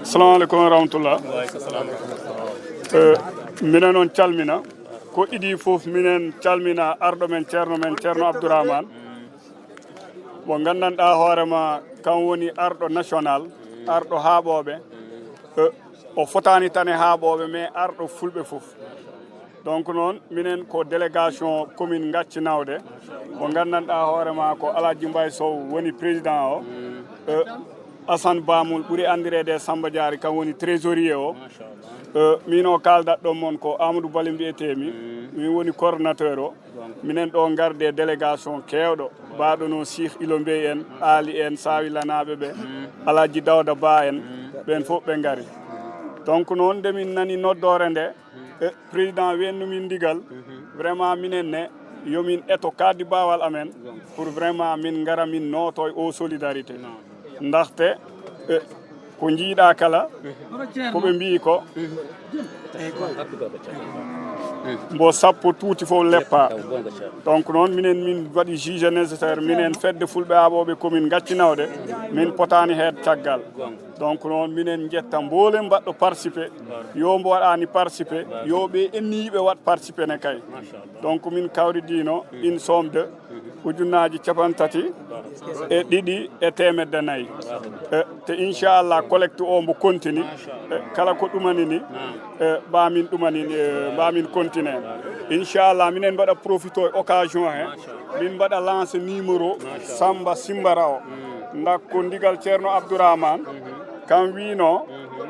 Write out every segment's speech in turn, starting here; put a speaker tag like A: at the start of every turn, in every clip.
A: Assalamu alaikum wa rahmatullah. Minen on calmina ko idi fof minen calmina ardo men Ceerno Abdourahmane mo gandanɗa hoorema kan woni ardo national ardo haaɓoɓe o fotani tan e haaɓoɓe mais ardo fulɓe fof. Donc noon minen ko délégation commune Gacci Nawde mo gandanɗa hoorema ko Aladji Mbaye Sow woni président o Assane Bamoul ɓuuri andirede e Samba Diary kan woni trésorier o min o kaldat ɗon moon ko Amadou Bali mbiyetemi min woni coordonnateur o minen ɗo garde délégation kewɗo mbaɗo no Cheikh Ilo Bey en Ali en Sawilanaɓe ɓe Aladji Dawda Ba en ɓen fof ɓe gari. Donc noon nde min nani noddore nde président wennumin ndigal vraiment minen ne yomin eto kaddi bawal amen pour vraiment min gara min noto o solidarité ndaxte ko jiiɗa kala koɓe mbi ko mbo sappo tuuti fof leppa. Donc noon minen min waɗi juge nécessaire minen fedde fulɓe aɓoɓe commune Gacci Nawde min potani heed caggal. Donc noon minen jetta mboolem mbaɗɗo participé yo mbo waɗani participé yo ɓe enniyiɓe wat participé ne kay. Donc min kawridino une somme de ujunnaji 32,4 te inchallah collecte o mbo continue kala ko ɗumanini bamin ɗumanini bamin continue inchallah minen mbaɗa profito e occasion he min mbaɗa lance numéro Samba Simbara o ndakko ndigal Ceerno Abdourahmane kan wino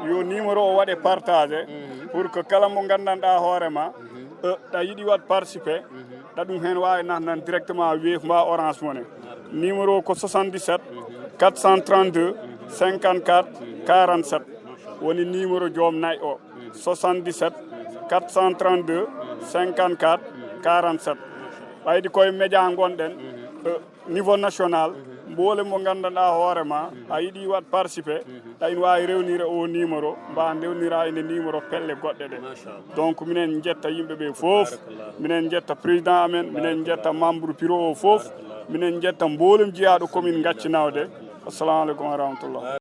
A: yo numéro o waɗe partagé pour que kala mo gandanɗa hoorema ɗa yiɗi wat participé ɗa ɗum hen wawi natnan directement Wave mba Orange Money. Numéro ko 77 432 54 47 woni numéro joom nayyi o 77 432 54 47 ɓaydi koye média gonɗen niveau national mboole mo gandanɗa hoorema a yiɗi wat participé ɗa ina wawi rewnire o numéro mba dewnira ene numéro pelle goɗɗe ɗe. Donc minen jetta yimɓeɓe foof minen jetta président amen minen jetta membre bureau o foof minen jetta mboolem jeeyaɗo commune Gacci Nawde. Assalamu aleykum wa rahmatullah.